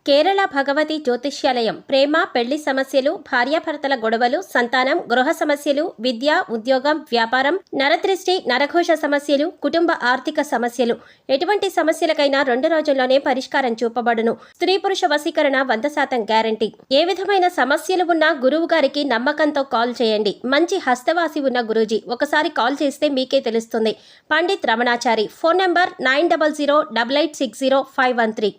కేరళ భగవతి జ్యోతిష్యాలయం ప్రేమ పెళ్లి సమస్యలు, భార్యాభర్తల గొడవలు, సంతానం, గృహ సమస్యలు, విద్య, ఉద్యోగం, వ్యాపారం, నరదృష్టి, నరఘోష సమస్యలు, కుటుంబ ఆర్థిక సమస్యలు, ఎటువంటి సమస్యలకైనా 2 రోజుల్లోనే పరిష్కారం చూపబడును. స్త్రీ పురుష వశీకరణ 100% గ్యారంటీ. ఏ విధమైన సమస్యలు ఉన్నా గురువు గారికి నమ్మకంతో కాల్ చేయండి. మంచి హస్తవాసి ఉన్న గురూజీ. ఒకసారి కాల్ చేస్తే మీకే తెలుస్తుంది. పండిత్ రమణాచారి. Phone number 9008860513.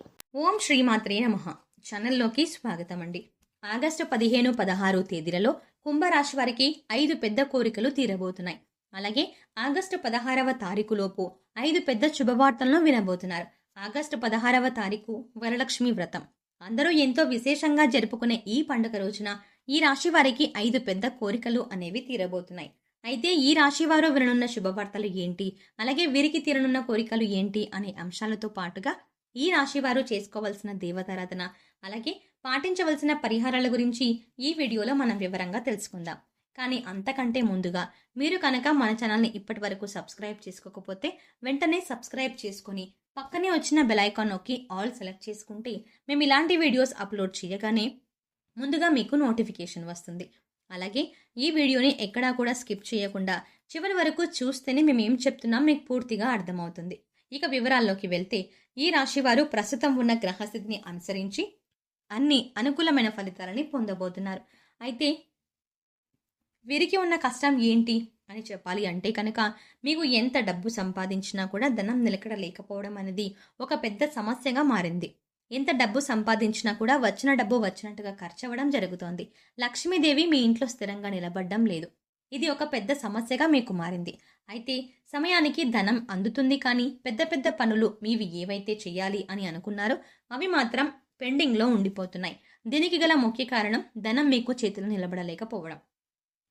ఓం శ్రీమాత్రే నమః. ఛానల్లోకి స్వాగతం అండి. ఆగస్టు 15, 16 తేదీలలో కుంభరాశి వారికి 5 పెద్ద కోరికలు తీరబోతున్నాయి. అలాగే ఆగస్టు 16వ తారీఖులోపు 5 పెద్ద శుభవార్తలను వినబోతున్నారు. ఆగస్టు 16వ తారీఖు వరలక్ష్మి వ్రతం. అందరూ ఎంతో విశేషంగా జరుపుకునే ఈ పండుగ రోజున ఈ రాశి వారికి 5 పెద్ద కోరికలు అనేవి తీరబోతున్నాయి. అయితే ఈ రాశి వారు విననున్న శుభవార్తలు ఏంటి, అలాగే వీరికి తీరనున్న కోరికలు ఏంటి అనే అంశాలతో పాటుగా ఈ రాశి వారు చేసుకోవాల్సిన దేవతారాధన, అలాగే పాటించవలసిన పరిహారాల గురించి ఈ వీడియోలో మనం వివరంగా తెలుసుకుందాం. కానీ అంతకంటే ముందుగా మీరు కనుక మన ఛానల్ని ఇప్పటి వరకు సబ్స్క్రైబ్ చేసుకోకపోతే వెంటనే సబ్స్క్రైబ్ చేసుకుని పక్కనే వచ్చిన బెల్ ఐకాన్ నొక్కి ఆల్ సెలెక్ట్ చేసుకుంటే మేము ఇలాంటి వీడియోస్ అప్లోడ్ చేయగానే ముందుగా మీకు నోటిఫికేషన్ వస్తుంది. అలాగే ఈ వీడియోని ఎక్కడా కూడా స్కిప్ చేయకుండా చివరి వరకు చూస్తేనే మేము ఏం చెప్తున్నాం మీకు పూర్తిగా అర్థమవుతుంది. ఇక వివరాల్లోకి వెళ్తే ఈ రాశివారు ప్రస్తుతం ఉన్న గ్రహస్థితిని అనుసరించి అన్ని అనుకూలమైన ఫలితాలని పొందబోతున్నారు. అయితే వీరికి ఉన్న కష్టం ఏంటి అని చెప్పాలి అంటే కనుక మీకు ఎంత డబ్బు సంపాదించినా కూడా ధనం నిలకడ లేకపోవడం అనేది ఒక పెద్ద సమస్యగా మారింది. ఎంత డబ్బు సంపాదించినా కూడా వచ్చిన డబ్బు వచ్చినట్టుగా ఖర్చవడం జరుగుతోంది. లక్ష్మీదేవి మీ ఇంట్లో స్థిరంగా నిలబడడం లేదు. ఇది ఒక పెద్ద సమస్యగా మీకు మారింది. అయితే సమయానికి ధనం అందుతుంది, కానీ పెద్ద పెద్ద పనులు మీవి ఏవైతే చేయాలి అని అనుకున్నారో అవి మాత్రం పెండింగ్లో ఉండిపోతున్నాయి. దీనికి గల ముఖ్య కారణం ధనం మీకు చేతులు నిలబడలేకపోవడం.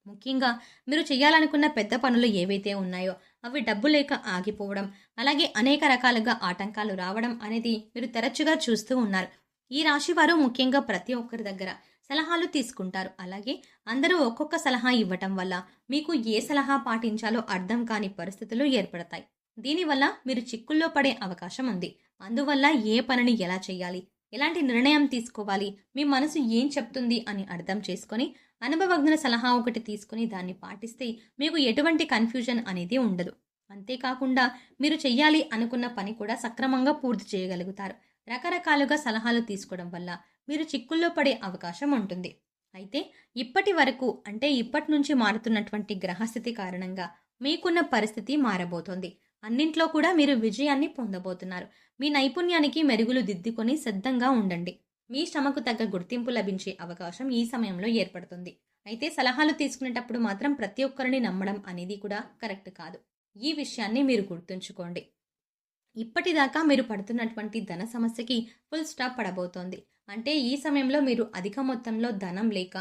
ముఖ్యంగా మీరు చేయాలనుకున్న పెద్ద పనులు ఏవైతే ఉన్నాయో అవి డబ్బు లేక ఆగిపోవడం, అలాగే అనేక రకాలుగా ఆటంకాలు రావడం అనేది మీరు తరచుగా చూస్తూ ఉన్నారు. ఈ రాశి వారు ముఖ్యంగా ప్రతి ఒక్కరి దగ్గర సలహాలు తీసుకుంటారు. అలాగే అందరూ ఒక్కొక్క సలహా ఇవ్వటం వల్ల మీకు ఏ సలహా పాటించాలో అర్థం కాని పరిస్థితులు ఏర్పడతాయి. దీనివల్ల మీరు చిక్కుల్లో పడే అవకాశం ఉంది. అందువల్ల ఏ పనిని ఎలా చేయాలి, ఎలాంటి నిర్ణయం తీసుకోవాలి, మీ మనసు ఏం చెప్తుంది అని అర్థం చేసుకొని అనుభవజ్ఞుల సలహా ఒకటి తీసుకుని దాన్ని పాటిస్తే మీకు ఎటువంటి కన్ఫ్యూజన్ అనేది ఉండదు. అంతేకాకుండా మీరు చెయ్యాలి అనుకున్న పని కూడా సక్రమంగా పూర్తి చేయగలుగుతారు. రకరకాలుగా సలహాలు తీసుకోవడం వల్ల మీరు చిక్కుల్లో పడే అవకాశం ఉంటుంది. అయితే ఇప్పటి వరకు అంటే ఇప్పటి నుంచి మారుతున్నటువంటి గ్రహస్థితి కారణంగా మీకున్న పరిస్థితి మారబోతోంది. అన్నింట్లో కూడా మీరు విజయాన్ని పొందబోతున్నారు. మీ నైపుణ్యానికి మెరుగులు దిద్దుకొని సిద్ధంగా ఉండండి. మీ శ్రమకు తగ్గ గుర్తింపు లభించే అవకాశం ఈ సమయంలో ఏర్పడుతుంది. అయితే సలహాలు తీసుకునేటప్పుడు మాత్రం ప్రతి ఒక్కరిని నమ్మడం అనేది కూడా కరెక్ట్ కాదు. ఈ విషయాన్ని మీరు గుర్తుంచుకోండి. ఇప్పటిదాకా మీరు పడుతున్నటువంటి ధన సమస్యకి ఫుల్ స్టాప్ పడబోతోంది. అంటే ఈ సమయంలో మీరు అధిక మొత్తంలో ధనం లేక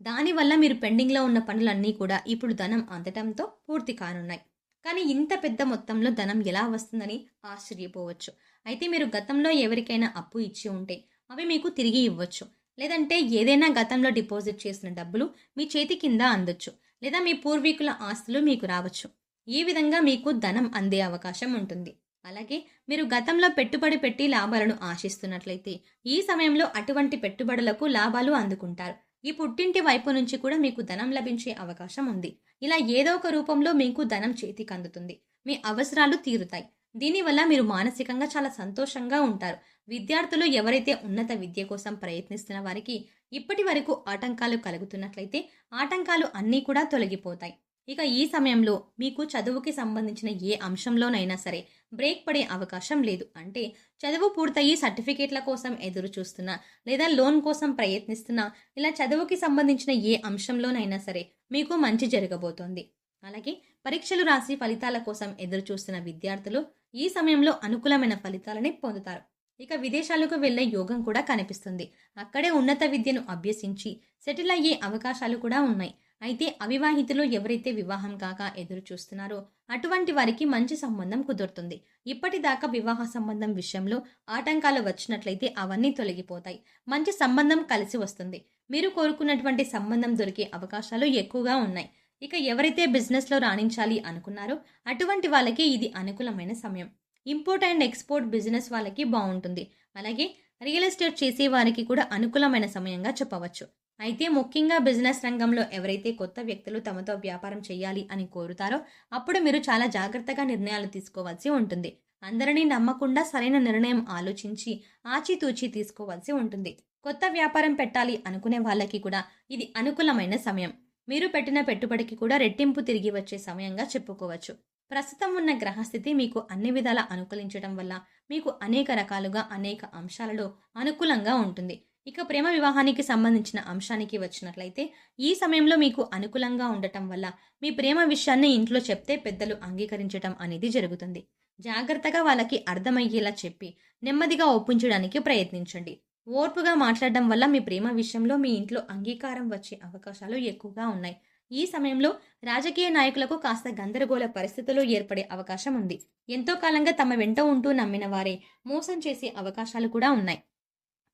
దానివల్ల మీరు పెండింగ్లో ఉన్న పనులన్నీ కూడా ఇప్పుడు ధనం అందటంతో పూర్తి కానున్నాయి. కానీ ఇంత పెద్ద మొత్తంలో ధనం ఎలా వస్తుందని ఆశ్చర్యపోవచ్చు. అయితే మీరు గతంలో ఎవరికైనా అప్పు ఇచ్చి ఉంటే అవి మీకు తిరిగి ఇవ్వచ్చు. లేదంటే ఏదైనా గతంలో డిపాజిట్ చేసిన డబ్బులు మీ చేతి కింద అందొచ్చు. లేదా మీ పూర్వీకుల ఆస్తులు మీకు రావచ్చు. ఈ విధంగా మీకు ధనం అందే అవకాశం ఉంటుంది. అలాగే మీరు గతంలో పెట్టుబడి పెట్టి లాభాలను ఆశిస్తున్నట్లయితే ఈ సమయంలో అటువంటి పెట్టుబడులకు లాభాలు అందుకుంటారు. ఈ పుట్టింటి వైపు నుంచి కూడా మీకు ధనం లభించే అవకాశం ఉంది. ఇలా ఏదో ఒక రూపంలో మీకు ధనం చేతికి అందుతుంది. మీ అవసరాలు తీరుతాయి. దీనివల్ల మీరు మానసికంగా చాలా సంతోషంగా ఉంటారు. విద్యార్థులు ఎవరైతే ఉన్నత విద్య కోసం ప్రయత్నిస్తున్న వారికి ఇప్పటి వరకు ఆటంకాలు కలుగుతున్నట్లయితే ఆటంకాలు అన్నీ కూడా తొలగిపోతాయి. ఇక ఈ సమయంలో మీకు చదువుకి సంబంధించిన ఏ అంశంలోనైనా సరే బ్రేక్ పడే అవకాశం లేదు. అంటే చదువు పూర్తయి సర్టిఫికేట్ల కోసం ఎదురు చూస్తున్నా, లేదా లోన్ కోసం ప్రయత్నిస్తున్నా, ఇలా చదువుకి సంబంధించిన ఏ అంశంలోనైనా సరే మీకు మంచి జరగబోతోంది. అలాగే పరీక్షలు రాసి ఫలితాల కోసం ఎదురు చూస్తున్న విద్యార్థులు ఈ సమయంలో అనుకూలమైన ఫలితాలని పొందుతారు. ఇక విదేశాలకు వెళ్లే యోగం కూడా కనిపిస్తుంది. అక్కడే ఉన్నత విద్యను అభ్యసించి సెటిల్ అయ్యే అవకాశాలు కూడా ఉన్నాయి. అయితే అవివాహితులు ఎవరైతే వివాహం కాక ఎదురు చూస్తున్నారో అటువంటి వారికి మంచి సంబంధం కుదురుతుంది. ఇప్పటిదాకా వివాహ సంబంధం విషయంలో ఆటంకాలు వచ్చినట్లయితే అవన్నీ తొలగిపోతాయి. మంచి సంబంధం కలిసి వస్తుంది. మీరు కోరుకున్నటువంటి సంబంధం దొరికే అవకాశాలు ఎక్కువగా ఉన్నాయి. ఇక ఎవరైతే బిజినెస్లో రాణించాలి అనుకున్నారో అటువంటి వాళ్ళకి ఇది అనుకూలమైన సమయం. ఇంపోర్ట్ అండ్ ఎక్స్పోర్ట్ బిజినెస్ వాళ్ళకి బాగుంటుంది. అలాగే రియల్ ఎస్టేట్ చేసే వారికి కూడా అనుకూలమైన సమయంగా చెప్పవచ్చు. అయితే ముఖ్యంగా బిజినెస్ రంగంలో ఎవరైతే కొత్త వ్యక్తులు తమతో వ్యాపారం చేయాలి అని కోరుతారో అప్పుడు మీరు చాలా జాగ్రత్తగా నిర్ణయాలు తీసుకోవాల్సి ఉంటుంది. అందరినీ నమ్మకుండా సరైన నిర్ణయం ఆలోచించి ఆచితూచి తీసుకోవాల్సి ఉంటుంది. కొత్త వ్యాపారం పెట్టాలి అనుకునే వాళ్ళకి కూడా ఇది అనుకూలమైన సమయం. మీరు పెట్టిన పెట్టుబడికి కూడా రెట్టింపు తిరిగి వచ్చే సమయంగా చెప్పుకోవచ్చు. ప్రస్తుతం ఉన్న గ్రహస్థితి మీకు అన్ని విధాలా అనుకూలించడం వల్ల మీకు అనేక రకాలుగా అనేక అంశాలలో అనుకూలంగా ఉంటుంది. ఇక ప్రేమ వివాహానికి సంబంధించిన అంశానికి వచ్చినట్లయితే ఈ సమయంలో మీకు అనుకూలంగా ఉండటం వల్ల మీ ప్రేమ విషయాన్ని ఇంట్లో చెప్తే పెద్దలు అంగీకరించడం అనేది జరుగుతుంది. జాగ్రత్తగా వాళ్ళకి అర్థమయ్యేలా చెప్పి నెమ్మదిగా ఒప్పించడానికి ప్రయత్నించండి. ఓర్పుగా మాట్లాడడం వల్ల మీ ప్రేమ విషయంలో మీ ఇంట్లో అంగీకారం వచ్చే అవకాశాలు ఎక్కువగా ఉన్నాయి. ఈ సమయంలో రాజకీయ నాయకులకు కాస్త గందరగోళ పరిస్థితులు ఏర్పడే అవకాశం ఉంది. ఎంతో కాలంగా తమ వెంట ఉంటూ నమ్మిన వారే మోసం చేసే అవకాశాలు కూడా ఉన్నాయి.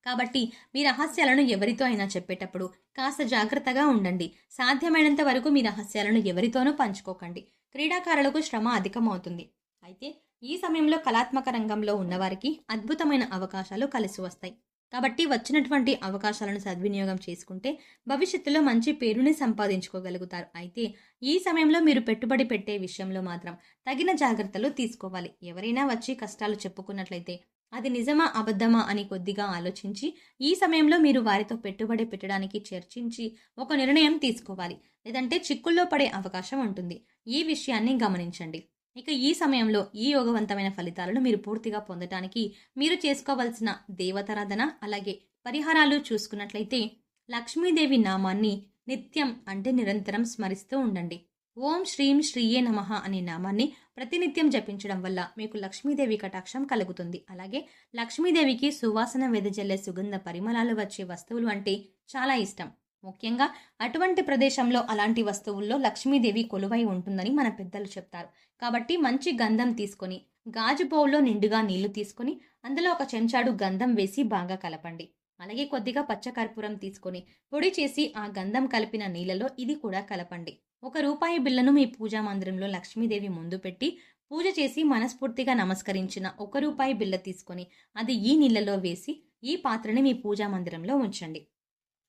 కాబట్టి మీ రహస్యాలను ఎవరితో అయినా చెప్పేటప్పుడు కాస్త జాగ్రత్తగా ఉండండి. సాధ్యమైనంత వరకు మీ రహస్యాలను ఎవరితోనూ పంచుకోకండి. క్రీడాకారులకు శ్రమ అధికమవుతుంది. అయితే ఈ సమయంలో కళాత్మక రంగంలో ఉన్నవారికి అద్భుతమైన అవకాశాలు కలిసి వస్తాయి. కాబట్టి వచ్చినటువంటి అవకాశాలను సద్వినియోగం చేసుకుంటే భవిష్యత్తులో మంచి పేరుని సంపాదించుకోగలుగుతారు. అయితే ఈ సమయంలో మీరు పెట్టుబడి పెట్టే విషయంలో మాత్రం తగిన జాగ్రత్తలు తీసుకోవాలి. ఎవరైనా వచ్చి కష్టాలు చెప్పుకున్నట్లయితే అది నిజమా అబద్ధమా అని కొద్దిగా ఆలోచించి ఈ సమయంలో మీరు వారితో పెట్టుబడి పెట్టడానికి చర్చించి ఒక నిర్ణయం తీసుకోవాలి. లేదంటే చిక్కుల్లో పడే అవకాశం ఉంటుంది. ఈ విషయాన్ని గమనించండి. ఇక ఈ సమయంలో ఈ యోగవంతమైన ఫలితాలను మీరు పూర్తిగా పొందటానికి మీరు చేసుకోవాల్సిన దేవతారాధన అలాగే పరిహారాలు చూసుకున్నట్లయితే లక్ష్మీదేవి నామాన్ని నిత్యం అంటే నిరంతరం స్మరిస్తూ ఉండండి. ఓం శ్రీం శ్రీయే నమః అనే నామాన్ని ప్రతినిత్యం జపించడం వల్ల మీకు లక్ష్మీదేవి కటాక్షం కలుగుతుంది. అలాగే లక్ష్మీదేవికి సువాసన వెదజల్లే సుగంధ పరిమళాలు వచ్చే వస్తువులు అంటే చాలా ఇష్టం. ముఖ్యంగా అటువంటి ప్రదేశంలో అలాంటి వస్తువుల్లో లక్ష్మీదేవి కొలువై ఉంటుందని మన పెద్దలు చెప్తారు. కాబట్టి మంచి గంధం తీసుకొని గాజు బౌల్లో నిండుగా నీళ్లు తీసుకొని అందులో ఒక చెంచాడు గంధం వేసి బాగా కలపండి. అలాగే కొద్దిగా పచ్చకర్పూరం తీసుకొని పొడి చేసి ఆ గంధం కలిపిన నీళ్ళలో ఇది కూడా కలపండి. ₹1 బిళ్ళను మీ పూజా మందిరంలో లక్ష్మీదేవి ముందు పెట్టి పూజ చేసి మనస్ఫూర్తిగా నమస్కరించిన ₹1 బిళ్ళ తీసుకొని అది ఈ నీళ్ళలో వేసి ఈ పాత్రని మీ పూజా మందిరంలో ఉంచండి.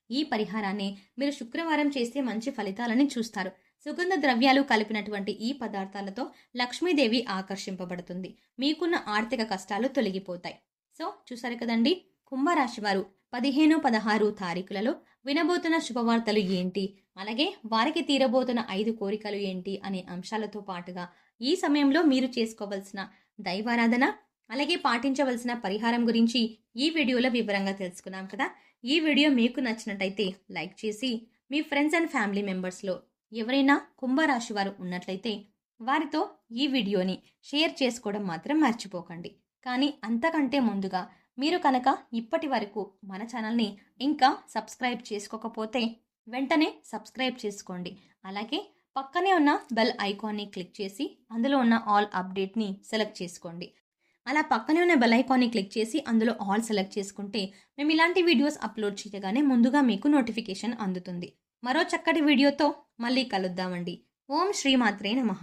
ఈ పరిహారాన్ని మీరు శుక్రవారం చేస్తే మంచి ఫలితాలని చూస్తారు. సుగంధ ద్రవ్యాలు కలిపినటువంటి ఈ పదార్థాలతో లక్ష్మీదేవి ఆకర్షింపబడుతుంది. మీకున్న ఆర్థిక కష్టాలు తొలగిపోతాయి. సో చూసారు కదండి, కుంభరాశి వారు 15, 16 తారీఖులలో వినబోతున్న శుభవార్తలు ఏంటి, అలాగే వారికి తీరబోతున్న 5 కోరికలు ఏంటి అనే అంశాలతో పాటుగా ఈ సమయంలో మీరు చేసుకోవలసిన దైవారాధన అలాగే పాటించవలసిన పరిహారం గురించి ఈ వీడియోలో వివరంగా తెలుసుకున్నాం కదా. ఈ వీడియో మీకు నచ్చినట్టయితే లైక్ చేసి మీ ఫ్రెండ్స్ అండ్ ఫ్యామిలీ మెంబర్స్లో ఎవరైనా కుంభరాశి వారు ఉన్నట్లయితే వారితో ఈ వీడియోని షేర్ చేసుకోవడం మాత్రం మర్చిపోకండి. కానీ అంతకంటే ముందుగా మీరు కనుక ఇప్పటి వరకు మన ఛానల్ని ఇంకా సబ్స్క్రైబ్ చేసుకోకపోతే వెంటనే సబ్స్క్రైబ్ చేసుకోండి. అలాగే పక్కనే ఉన్న బెల్ ఐకాన్ని క్లిక్ చేసి అందులో ఉన్న ఆల్ అప్డేట్ని సెలెక్ట్ చేసుకోండి. అలా పక్కనే ఉన్న బెల్ ఐకాన్ని క్లిక్ చేసి అందులో ఆల్ సెలెక్ట్ చేసుకుంటే మేము ఇలాంటి వీడియోస్ అప్లోడ్ చేయగానే ముందుగా మీకు నోటిఫికేషన్ అందుతుంది. మరో చక్కటి వీడియోతో మళ్ళీ కలుద్దామండి. ఓం శ్రీమాత్రే నమః.